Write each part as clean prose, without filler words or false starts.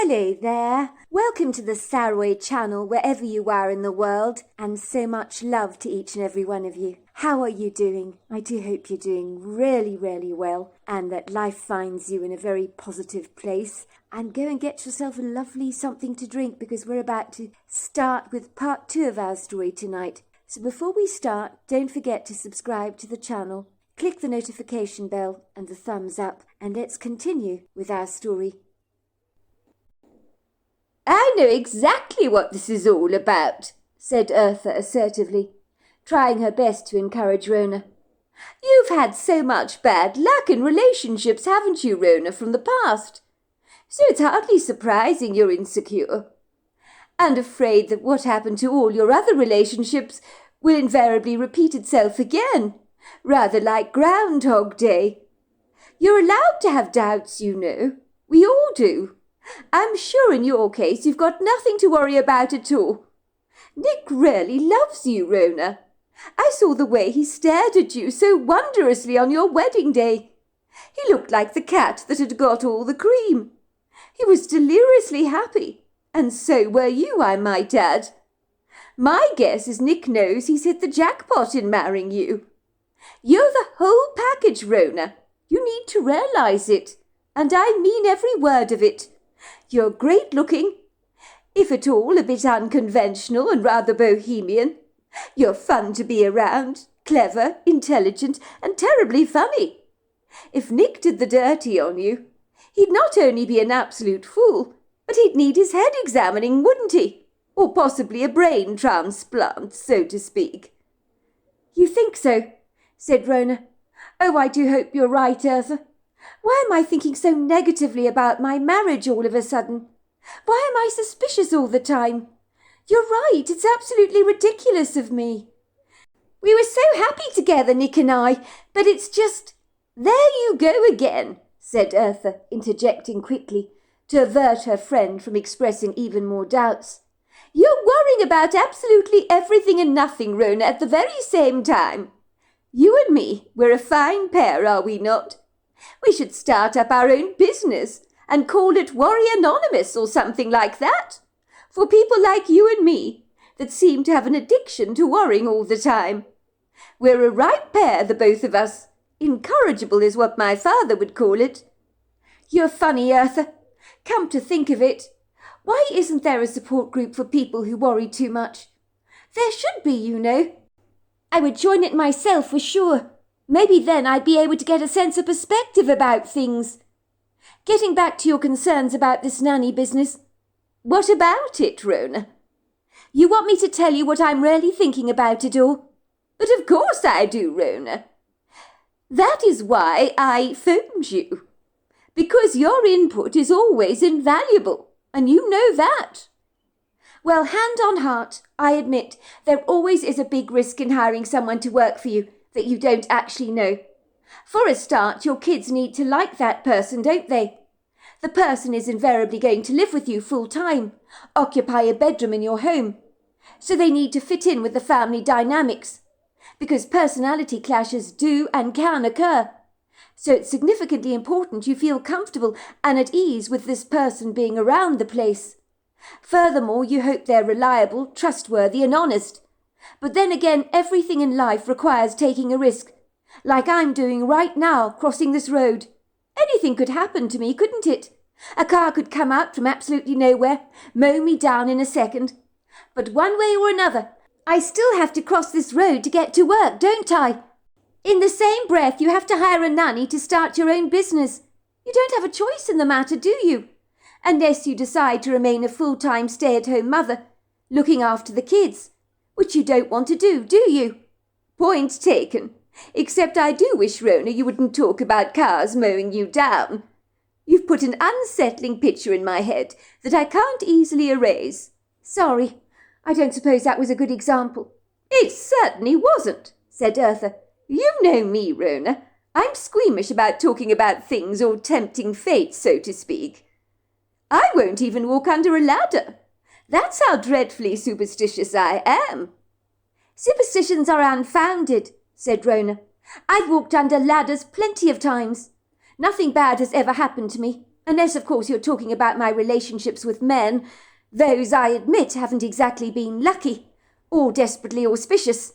Hello there. Welcome to the Saraway channel wherever you are in the world, and so much love to each and every one of you. How are you doing? I do hope you're doing really, really well and that life finds you in a very positive place. And go and get yourself a lovely something to drink because we're about to start with part 2 of our story tonight. So before we start, don't forget to subscribe to the channel, click the notification bell and the thumbs up, and let's continue with our story. I know exactly what this is all about, said Eartha assertively, trying her best to encourage Rona. You've had so much bad luck in relationships, haven't you, Rona, from the past? So it's hardly surprising you're insecure. And afraid that what happened to all your other relationships will invariably repeat itself again, rather like Groundhog Day. You're allowed to have doubts, you know. We all do. I'm sure in your case you've got nothing to worry about at all. Nick really loves you, Rona. I saw the way he stared at you so wondrously on your wedding day. He looked like the cat that had got all the cream. He was deliriously happy, and so were you, I might add. My guess is Nick knows he's hit the jackpot in marrying you. You're the whole package, Rona. You need to realise it, and I mean every word of it. You're great-looking, if at all a bit unconventional and rather bohemian. You're fun to be around, clever, intelligent, and terribly funny. If Nick did the dirty on you, he'd not only be an absolute fool, but he'd need his head examining, wouldn't he? Or possibly a brain transplant, so to speak. You think so? Said Rona. Oh, I do hope you're right, Eartha. Why am I thinking so negatively about my marriage all of a sudden? Why am I suspicious all the time? You're right, it's absolutely ridiculous of me. We were so happy together, Nick and I, but it's just... There you go again, said Eartha, interjecting quickly to avert her friend from expressing even more doubts. You're worrying about absolutely everything and nothing, Rona, at the very same time. You and me, we're a fine pair, are we not? We should start up our own business and call it Worry Anonymous or something like that. For people like you and me that seem to have an addiction to worrying all the time. We're a right pair, the both of us. Incorrigible is what my father would call it. You're funny, Eartha. Come to think of it, why isn't there a support group for people who worry too much? There should be, you know. I would join it myself for sure. Maybe then I'd be able to get a sense of perspective about things. Getting back to your concerns about this nanny business. What about it, Rona? You want me to tell you what I'm really thinking about it all? But of course I do, Rona. That is why I phoned you. Because your input is always invaluable, and you know that. Well, hand on heart, I admit there always is a big risk in hiring someone to work for you that you don't actually know. For a start, your kids need to like that person, don't they? The person is invariably going to live with you full time, occupy a bedroom in your home. So they need to fit in with the family dynamics, because personality clashes do and can occur. So it's significantly important you feel comfortable and at ease with this person being around the place. Furthermore, you hope they're reliable, trustworthy and honest. But then again, everything in life requires taking a risk, like I'm doing right now, crossing this road. Anything could happen to me, couldn't it? A car could come out from absolutely nowhere, mow me down in a second. But one way or another, I still have to cross this road to get to work, don't I? In the same breath, you have to hire a nanny to start your own business. You don't have a choice in the matter, do you? Unless you decide to remain a full-time stay-at-home mother, looking after the kids, which you don't want to do you? Point taken. Except I do wish, Rona, you wouldn't talk about cars mowing you down. You've put an unsettling picture in my head that I can't easily erase. Sorry, I don't suppose that was a good example. It certainly wasn't, said Eartha. You know me, Rona. I'm squeamish about talking about things or tempting fate, so to speak. I won't even walk under a ladder. That's how dreadfully superstitious I am. Superstitions are unfounded, said Rona. I've walked under ladders plenty of times. Nothing bad has ever happened to me. Unless, of course, you're talking about my relationships with men. Those, I admit, haven't exactly been lucky, or desperately auspicious.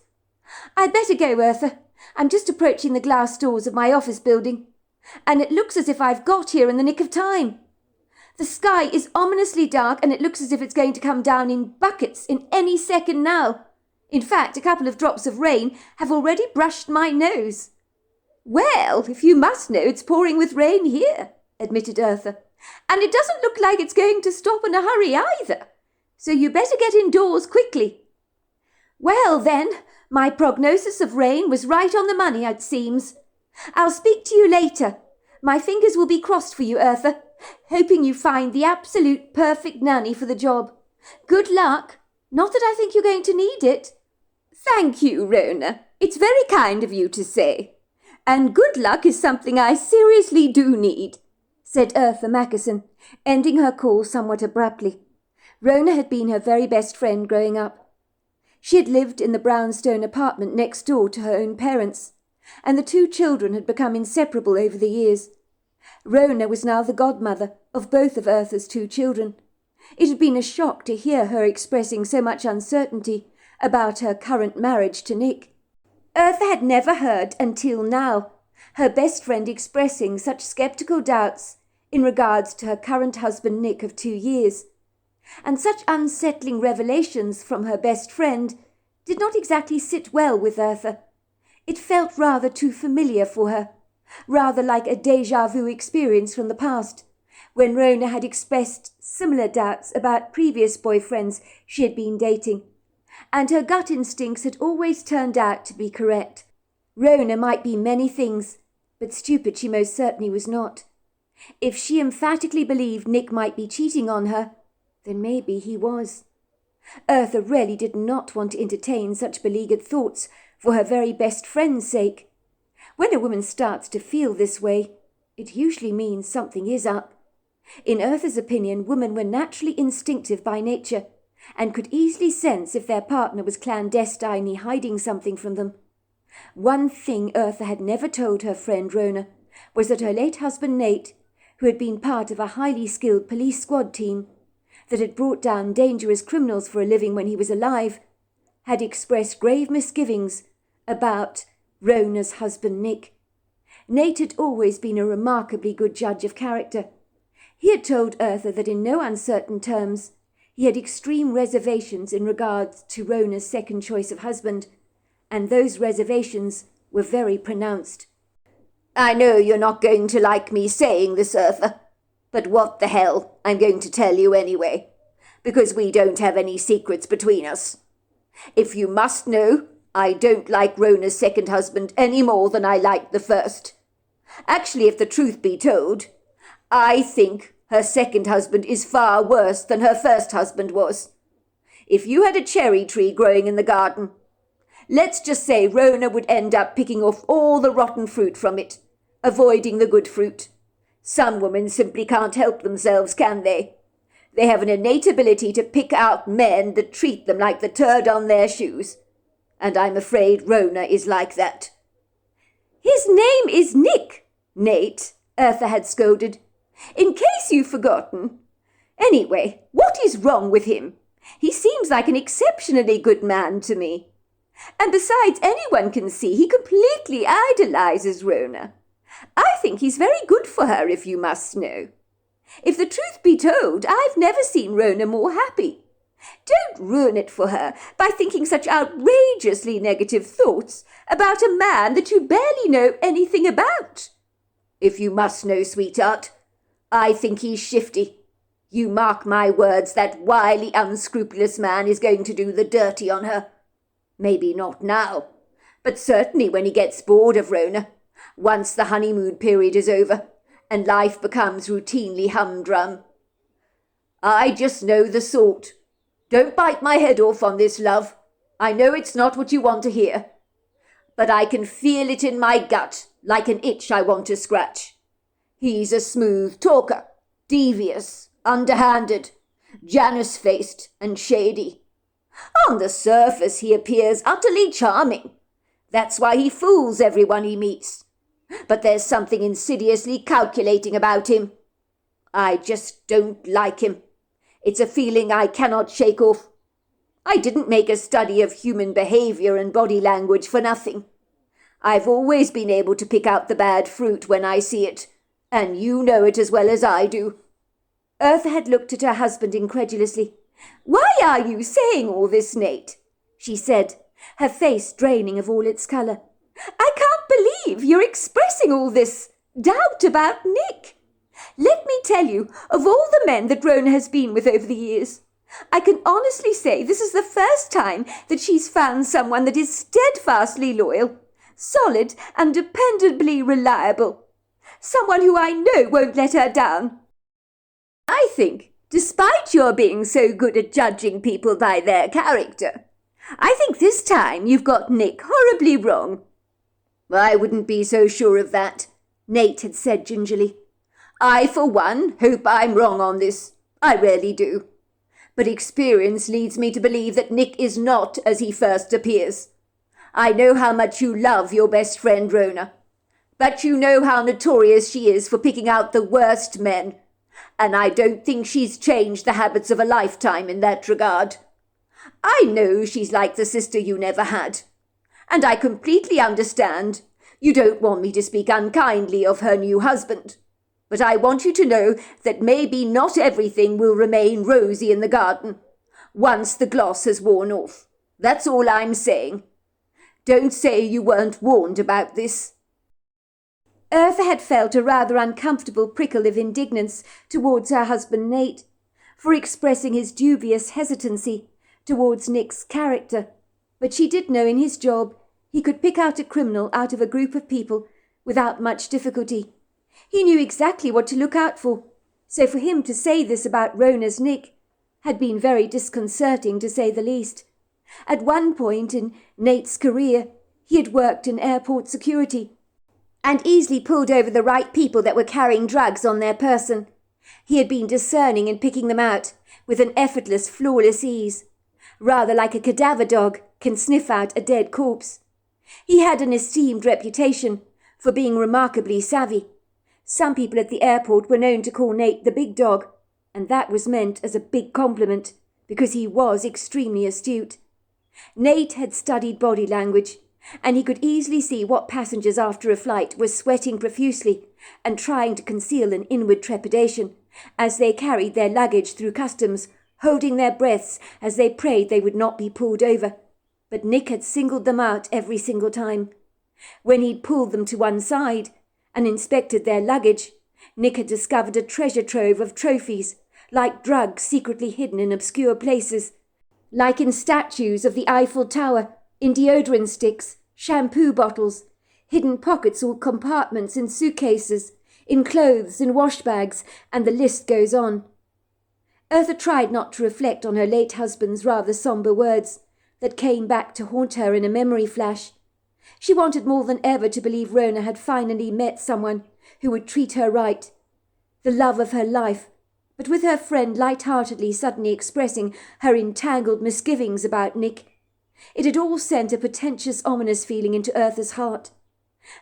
I'd better go, Eartha. I'm just approaching the glass doors of my office building, and it looks as if I've got here in the nick of time. The sky is ominously dark, and it looks as if it's going to come down in buckets in any second now. In fact, a couple of drops of rain have already brushed my nose. Well, if you must know, it's pouring with rain here, admitted Eartha, and it doesn't look like it's going to stop in a hurry either, so you better get indoors quickly. Well then, my prognosis of rain was right on the money, it seems. I'll speak to you later. My fingers will be crossed for you, Eartha, hoping you find the absolute perfect nanny for the job. Good luck. Not that I think you're going to need it. Thank you, Rona. It's very kind of you to say. And good luck is something I seriously do need, said Eartha Mackerson, ending her call somewhat abruptly. Rona had been her very best friend growing up. She had lived in the brownstone apartment next door to her own parents, and the two children had become inseparable over the years. Rona was now the godmother of both of Eartha's two children. It had been a shock to hear her expressing so much uncertainty about her current marriage to Nick. Eartha had never heard until now her best friend expressing such sceptical doubts in regards to her current husband Nick of 2 years, and such unsettling revelations from her best friend did not exactly sit well with Eartha. It felt rather too familiar for her, rather like a déjà vu experience from the past, when Rona had expressed similar doubts about previous boyfriends she had been dating, and her gut instincts had always turned out to be correct. Rona might be many things, but stupid she most certainly was not. If she emphatically believed Nick might be cheating on her, then maybe he was. Eartha really did not want to entertain such beleaguered thoughts for her very best friend's sake. When a woman starts to feel this way, it usually means something is up. In Eartha's opinion, women were naturally instinctive by nature, and could easily sense if their partner was clandestinely hiding something from them. One thing Eartha had never told her friend Rona was that her late husband Nate, who had been part of a highly skilled police squad team that had brought down dangerous criminals for a living when he was alive, had expressed grave misgivings about Rona's husband Nick. Nate had always been a remarkably good judge of character. He had told Eartha that in no uncertain terms he had extreme reservations in regards to Rona's second choice of husband, and those reservations were very pronounced. I know you're not going to like me saying this, Eartha, but what the hell, I'm going to tell you anyway, because we don't have any secrets between us. If you must know, I don't like Rona's second husband any more than I liked the first. Actually, if the truth be told, I think her second husband is far worse than her first husband was. If you had a cherry tree growing in the garden, let's just say Rona would end up picking off all the rotten fruit from it, avoiding the good fruit. Some women simply can't help themselves, can they? They have an innate ability to pick out men that treat them like the turd on their shoes. And I'm afraid Rona is like that. His name is Nick, Nate, Eartha had scolded. In case you've forgotten. Anyway, what is wrong with him? He seems like an exceptionally good man to me. And besides, anyone can see he completely idolizes Rona. I think he's very good for her, if you must know. If the truth be told, I've never seen Rona more happy. Don't ruin it for her by thinking such outrageously negative thoughts about a man that you barely know anything about. If you must know, sweetheart, I think he's shifty. You mark my words, that wily, unscrupulous man is going to do the dirty on her. Maybe not now, but certainly when he gets bored of Rona, once the honeymoon period is over and life becomes routinely humdrum. I just know the sort. Don't bite my head off on this, love. I know it's not what you want to hear, but I can feel it in my gut like an itch I want to scratch. He's a smooth talker, devious, underhanded, Janus-faced and shady. On the surface he appears utterly charming. That's why he fools everyone he meets. But there's something insidiously calculating about him. I just don't like him. It's a feeling I cannot shake off. I didn't make a study of human behaviour and body language for nothing. I've always been able to pick out the bad fruit when I see it, and you know it as well as I do." Eartha had looked at her husband incredulously. "Why are you saying all this, Nate?" she said, her face draining of all its colour. "I can't believe you're expressing all this doubt about Nick. Let me tell you, of all the men that Rona has been with over the years, I can honestly say this is the first time that she's found someone that is steadfastly loyal, solid and dependably reliable. Someone who I know won't let her down. I think, despite your being so good at judging people by their character, I think this time you've got Nick horribly wrong." "I wouldn't be so sure of that," Nate had said gingerly. "I, for one, hope I'm wrong on this. I really do. But experience leads me to believe that Nick is not as he first appears. I know how much you love your best friend Rona, but you know how notorious she is for picking out the worst men, and I don't think she's changed the habits of a lifetime in that regard. I know she's like the sister you never had, and I completely understand you don't want me to speak unkindly of her new husband. But I want you to know that maybe not everything will remain rosy in the garden once the gloss has worn off. That's all I'm saying. Don't say you weren't warned about this." Eartha had felt a rather uncomfortable prickle of indignance towards her husband Nate for expressing his dubious hesitancy towards Nick's character, but she did know in his job he could pick out a criminal out of a group of people without much difficulty. He knew exactly what to look out for, so for him to say this about Rona's Nick had been very disconcerting to say the least. At one point in Nate's career, he had worked in airport security and easily pulled over the right people that were carrying drugs on their person. He had been discerning in picking them out with an effortless, flawless ease, rather like a cadaver dog can sniff out a dead corpse. He had an esteemed reputation for being remarkably savvy. Some people at the airport were known to call Nate the big dog, and that was meant as a big compliment because he was extremely astute. Nate had studied body language, and he could easily see what passengers after a flight were sweating profusely and trying to conceal an inward trepidation as they carried their luggage through customs, holding their breaths as they prayed they would not be pulled over. But Nick had singled them out every single time. When he'd pulled them to one side and inspected their luggage, Nick had discovered a treasure trove of trophies, like drugs secretly hidden in obscure places, like in statues of the Eiffel Tower, in deodorant sticks, shampoo bottles, hidden pockets or compartments in suitcases, in clothes, in wash bags, and the list goes on. Eartha tried not to reflect on her late husband's rather sombre words that came back to haunt her in a memory flash. She wanted more than ever to believe Rona had finally met someone who would treat her right, the love of her life, but with her friend light-heartedly suddenly expressing her entangled misgivings about Nick, it had all sent a portentous, ominous feeling into Eartha's heart.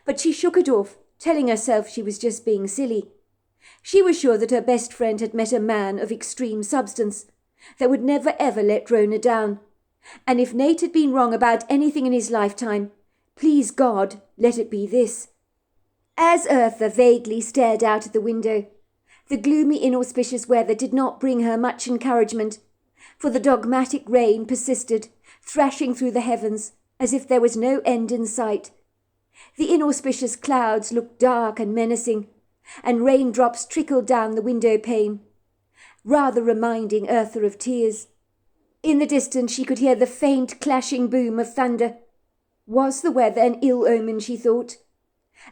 But she shook it off, telling herself she was just being silly. She was sure that her best friend had met a man of extreme substance that would never ever let Rona down, and if Nate had been wrong about anything in his lifetime, please God, let it be this. As Eartha vaguely stared out at the window, the gloomy, inauspicious weather did not bring her much encouragement, for the dogmatic rain persisted, thrashing through the heavens as if there was no end in sight. The inauspicious clouds looked dark and menacing, and raindrops trickled down the window pane, rather reminding Eartha of tears. In the distance she could hear the faint clashing boom of thunder. Was the weather an ill omen, she thought?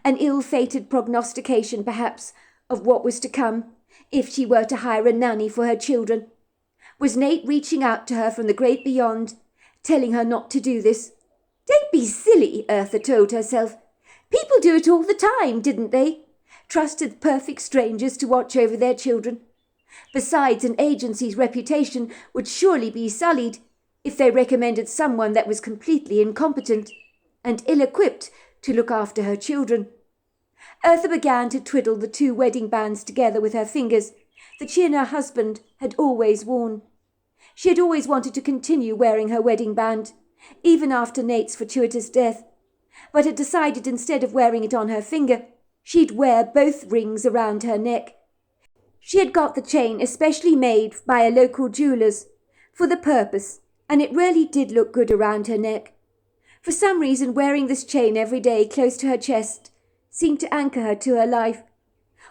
An ill-fated prognostication, perhaps, of what was to come, if she were to hire a nanny for her children? Was Nate reaching out to her from the great beyond, telling her not to do this? Don't be silly, Eartha told herself. People do it all the time, didn't they? Trusted perfect strangers to watch over their children. Besides, an agency's reputation would surely be sullied if they recommended someone that was completely incompetent and ill-equipped to look after her children. Eartha began to twiddle the two wedding bands together with her fingers that she and her husband had always worn. She had always wanted to continue wearing her wedding band, even after Nate's fortuitous death, but had decided instead of wearing it on her finger, she'd wear both rings around her neck. She had got the chain especially made by a local jeweller's for the purpose, and it really did look good around her neck. For some reason, wearing this chain every day close to her chest seemed to anchor her to her life,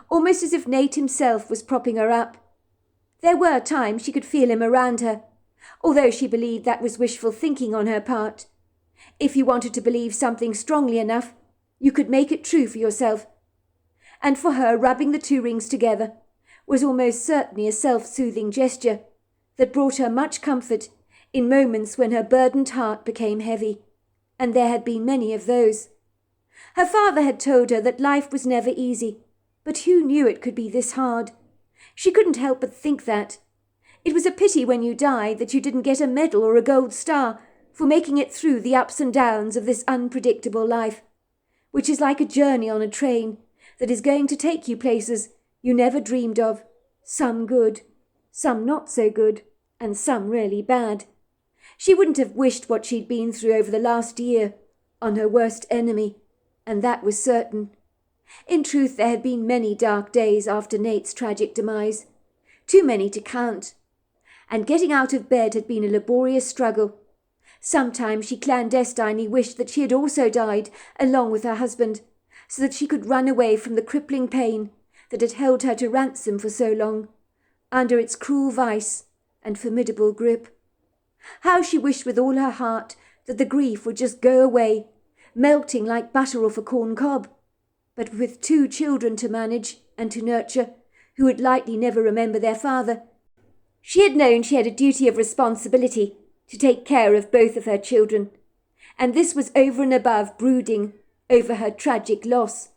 almost as if Nate himself was propping her up. There were times she could feel him around her, although she believed that was wishful thinking on her part. If you wanted to believe something strongly enough, you could make it true for yourself. And for her, rubbing the two rings together was almost certainly a self-soothing gesture that brought her much comfort in moments when her burdened heart became heavy, and there had been many of those. Her father had told her that life was never easy, but who knew it could be this hard? She couldn't help but think that. It was a pity when you died that you didn't get a medal or a gold star for making it through the ups and downs of this unpredictable life, which is like a journey on a train that is going to take you places you never dreamed of, some good, some not so good, and some really bad. She wouldn't have wished what she'd been through over the last year on her worst enemy, and that was certain. In truth, there had been many dark days after Nate's tragic demise, too many to count, and getting out of bed had been a laborious struggle. Sometimes she clandestinely wished that she had also died along with her husband, so that she could run away from the crippling pain that had held her to ransom for so long, under its cruel vice and formidable grip. How she wished with all her heart that the grief would just go away, melting like butter off a corn cob. But with 2 children to manage and to nurture, who would likely never remember their father, she had known she had a duty of responsibility to take care of both of her children, and this was over and above brooding over her tragic loss.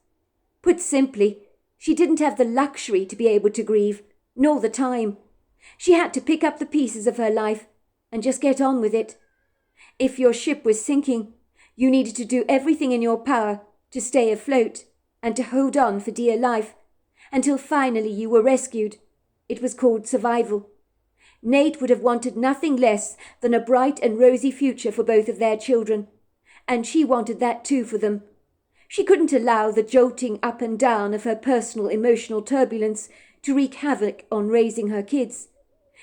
Put simply, she didn't have the luxury to be able to grieve, nor the time. She had to pick up the pieces of her life and just get on with it. If your ship was sinking, you needed to do everything in your power to stay afloat and to hold on for dear life, until finally you were rescued. It was called survival. Nate would have wanted nothing less than a bright and rosy future for both of their children, and she wanted that too for them. She couldn't allow the jolting up and down of her personal emotional turbulence to wreak havoc on raising her kids.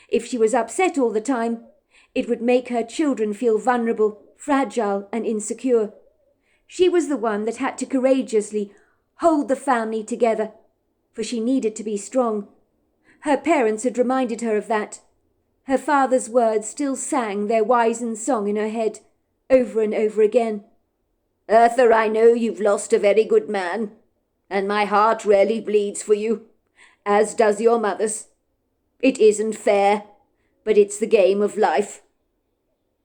If she was upset all the time, it would make her children feel vulnerable, fragile, and insecure. She was the one that had to courageously hold the family together, for she needed to be strong. Her parents had reminded her of that. Her father's words still sang their wizened song in her head, over and over again. "Eartha, I know you've lost a very good man, and my heart really bleeds for you, as does your mother's. It isn't fair, but it's the game of life.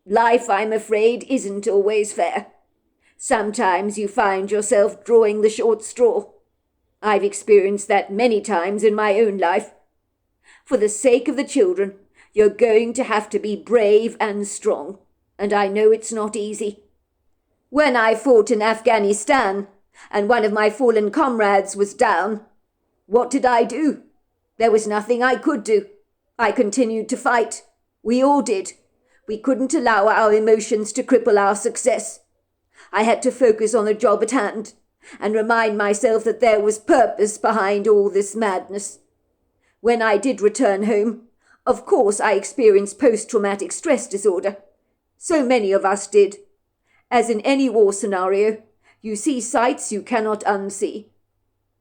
Life, I'm afraid, isn't always fair. Sometimes you find yourself drawing the short straw. I've experienced that many times in my own life. For the sake of the children, you're going to have to be brave and strong, and I know it's not easy. When I fought in Afghanistan, and one of my fallen comrades was down, what did I do? There was nothing I could do. I continued to fight. We all did. We couldn't allow our emotions to cripple our success. I had to focus on the job at hand and remind myself that there was purpose behind all this madness. When I did return home, of course I experienced post-traumatic stress disorder. So many of us did. As in any war scenario, you see sights you cannot unsee.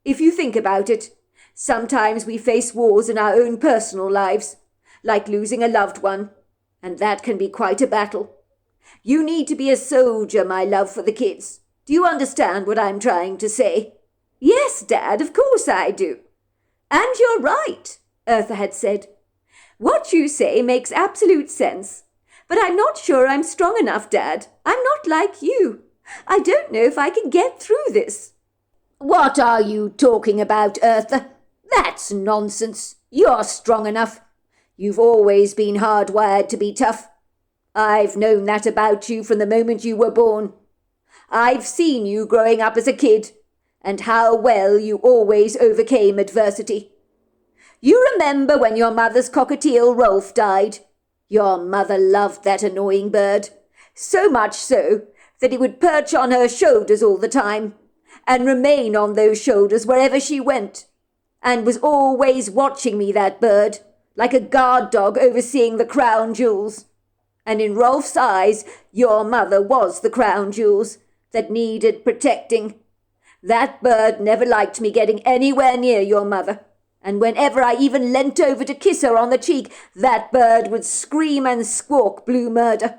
If you think about it, sometimes we face wars in our own personal lives, like losing a loved one, and that can be quite a battle. You need to be a soldier, my love, for the kids. Do you understand what I'm trying to say? Yes, Dad, of course I do. And you're right, Eartha had said. What you say makes absolute sense. But I'm not sure I'm strong enough, Dad. I'm not like you. I don't know if I can get through this. What are you talking about, Eartha? That's nonsense. You're strong enough. You've always been hardwired to be tough. I've known that about you from the moment you were born. I've seen you growing up as a kid, and how well you always overcame adversity. You remember when your mother's cockatiel Rolf died? Your mother loved that annoying bird, so much so that it would perch on her shoulders all the time, and remain on those shoulders wherever she went, and was always watching me, that bird, like a guard dog overseeing the crown jewels. And in Rolf's eyes, your mother was the crown jewels that needed protecting. That bird never liked me getting anywhere near your mother, and whenever I even leant over to kiss her on the cheek, that bird would scream and squawk blue murder.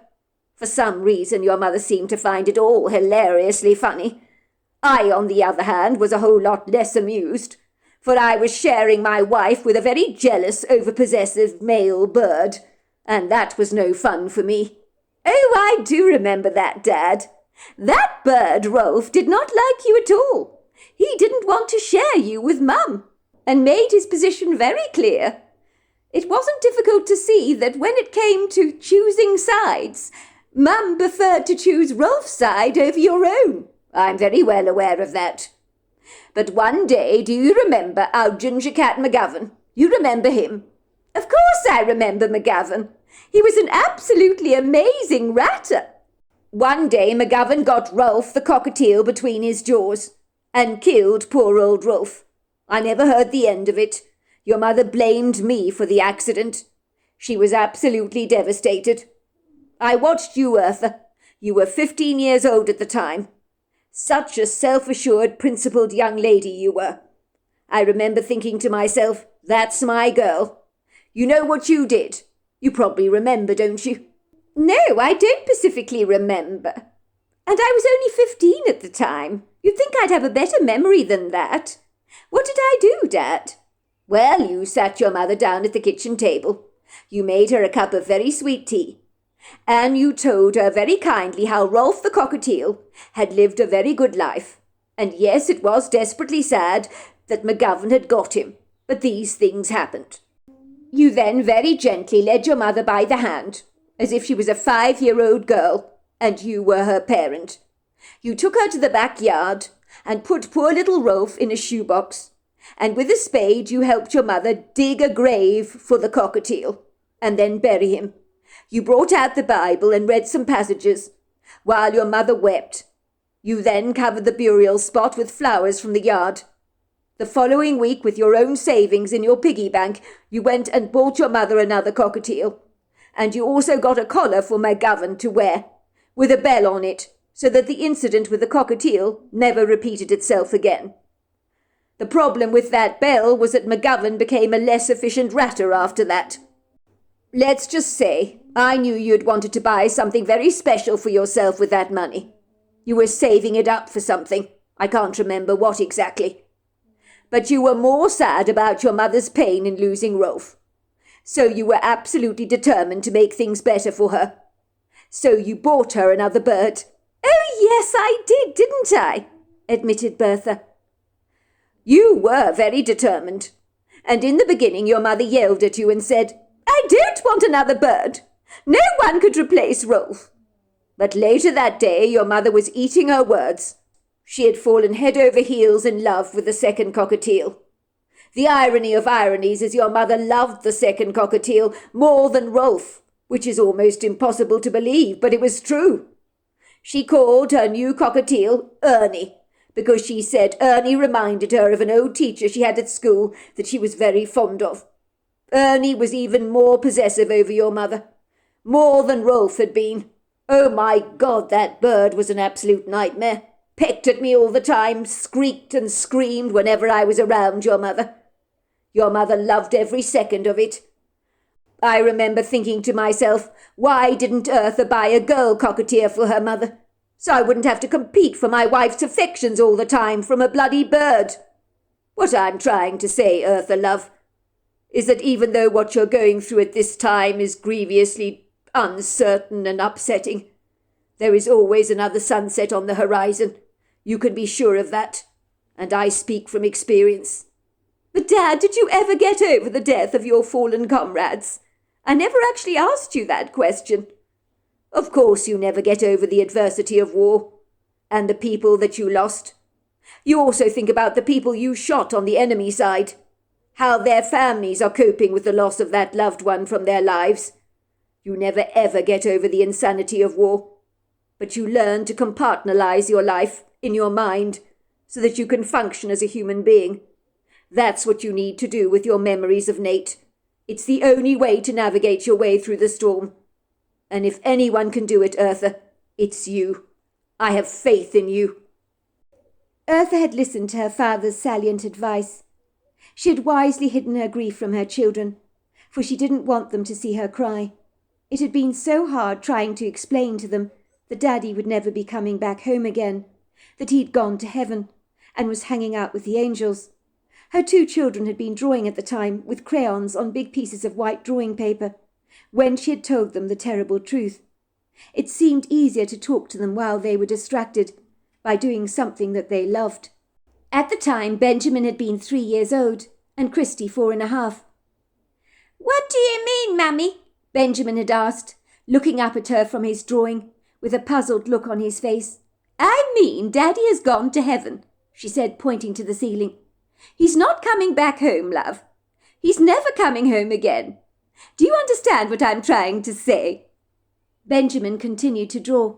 For some reason, your mother seemed to find it all hilariously funny. I, on the other hand, was a whole lot less amused, for I was sharing my wife with a very jealous, overpossessive male bird, and that was no fun for me. Oh, I do remember that, Dad. That bird, Rolf, did not like you at all. He didn't want to share you with Mum, and made his position very clear. It wasn't difficult to see that when it came to choosing sides, Mum preferred to choose Rolf's side over your own. I'm very well aware of that. But one day, do you remember our ginger cat McGovern? You remember him? Of course I remember McGovern. He was an absolutely amazing ratter. One day McGovern got Rolf the cockatiel between his jaws and killed poor old Rolf. I never heard the end of it. Your mother blamed me for the accident. She was absolutely devastated. I watched you, Eartha. You were 15 years old at the time. Such a self-assured, principled young lady you were. I remember thinking to myself, that's my girl. You know what you did? You probably remember, don't you? No, I don't specifically remember. And I was only 15 at the time. You'd think I'd have a better memory than that. What did I do, Dad? Well, you sat your mother down at the kitchen table. You made her a cup of very sweet tea. And you told her very kindly how Rolf the cockatiel had lived a very good life. And yes, it was desperately sad that McGovern had got him, but these things happened. You then very gently led your mother by the hand, as if she was a 5-year-old girl, and you were her parent. You took her to the backyard and put poor little Rolf in a shoebox, and with a spade you helped your mother dig a grave for the cockatiel, and then bury him. You brought out the Bible and read some passages, while your mother wept. You then covered the burial spot with flowers from the yard. The following week, with your own savings in your piggy bank, you went and bought your mother another cockatiel. And you also got a collar for McGovern to wear, with a bell on it, so that the incident with the cockatiel never repeated itself again. The problem with that bell was that McGovern became a less efficient ratter after that. Let's just say, I knew you'd wanted to buy something very special for yourself with that money. You were saving it up for something. I can't remember what exactly. But you were more sad about your mother's pain in losing Rolf. So you were absolutely determined to make things better for her. So you bought her another bird. Oh, yes, I did, didn't I? Admitted Bertha. You were very determined. And in the beginning your mother yelled at you and said, I don't want another bird. No one could replace Rolf. But later that day your mother was eating her words. She had fallen head over heels in love with the second cockatiel. The irony of ironies is your mother loved the second cockatiel more than Rolf, which is almost impossible to believe, but it was true. She called her new cockatiel Ernie, because she said Ernie reminded her of an old teacher she had at school that she was very fond of. Ernie was even more possessive over your mother, more than Rolf had been. Oh my God, that bird was an absolute nightmare. Pecked at me all the time, squeaked and screamed whenever I was around your mother. Your mother loved every second of it. I remember thinking to myself, why didn't Eartha buy a girl cockatiel for her mother, so I wouldn't have to compete for my wife's affections all the time from a bloody bird? What I'm trying to say, Eartha, love, is that even though what you're going through at this time is grievously uncertain and upsetting, there is always another sunset on the horizon. You can be sure of that, and I speak from experience. But, Dad, did you ever get over the death of your fallen comrades? I never actually asked you that question. Of course you never get over the adversity of war, and the people that you lost. You also think about the people you shot on the enemy side. how their families are coping with the loss of that loved one from their lives. You never ever get over the insanity of war, but you learn to compartmentalize your life in your mind so that you can function as a human being. That's what you need to do with your memories of Nate. It's the only way to navigate your way through the storm. And if anyone can do it, Eartha, it's you. I have faith in you." Eartha had listened to her father's salient advice. She had wisely hidden her grief from her children, for she didn't want them to see her cry. It had been so hard trying to explain to them that Daddy would never be coming back home again, that he'd gone to heaven and was hanging out with the angels. Her 2 children had been drawing at the time with crayons on big pieces of white drawing paper, when she had told them the terrible truth. It seemed easier to talk to them while they were distracted, by doing something that they loved. At the time, Benjamin had been 3 years old, and Christy 4.5. "What do you mean, Mummy?" Benjamin had asked, looking up at her from his drawing, with a puzzled look on his face. "I mean Daddy has gone to heaven," she said, pointing to the ceiling. "He's not coming back home, love. He's never coming home again. Do you understand what I'm trying to say?" Benjamin continued to draw.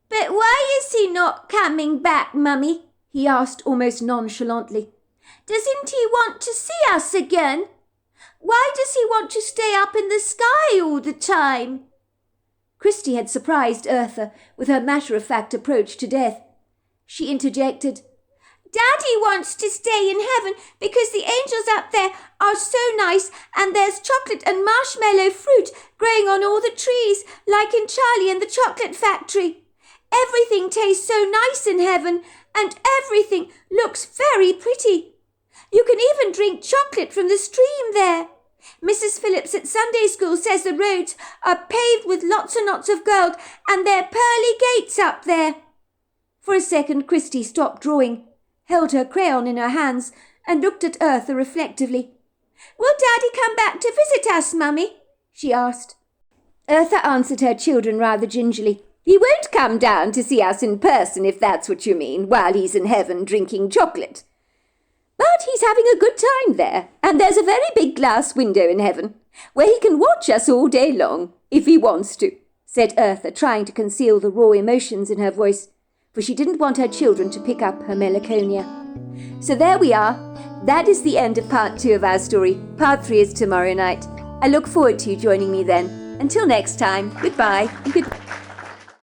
"But why is he not coming back, Mummy?" he asked almost nonchalantly. "Doesn't he want to see us again? Why does he want to stay up in the sky all the time?" Christy had surprised Eartha with her matter-of-fact approach to death. She interjected, "Daddy wants to stay in heaven because the angels up there are so nice, and there's chocolate and marshmallow fruit growing on all the trees, like in Charlie and the Chocolate Factory. Everything tastes so nice in heaven, and everything looks very pretty. You can even drink chocolate from the stream there. Mrs. Phillips at Sunday school says the roads are paved with lots and lots of gold, and there are pearly gates up there." For a second, Christy stopped drawing, held her crayon in her hands, and looked at Eartha reflectively. "Will Daddy come back to visit us, Mummy?" she asked. Eartha answered her children rather gingerly. "He won't come down to see us in person, if that's what you mean, while he's in heaven drinking chocolate. But he's having a good time there, and there's a very big glass window in heaven, where he can watch us all day long, if he wants to," said Eartha, trying to conceal the raw emotions in her voice, for she didn't want her children to pick up her melancholia. So there we are. That is the end of part 2 of our story. Part 3 is tomorrow night. I look forward to you joining me then. Until next time, goodbye and good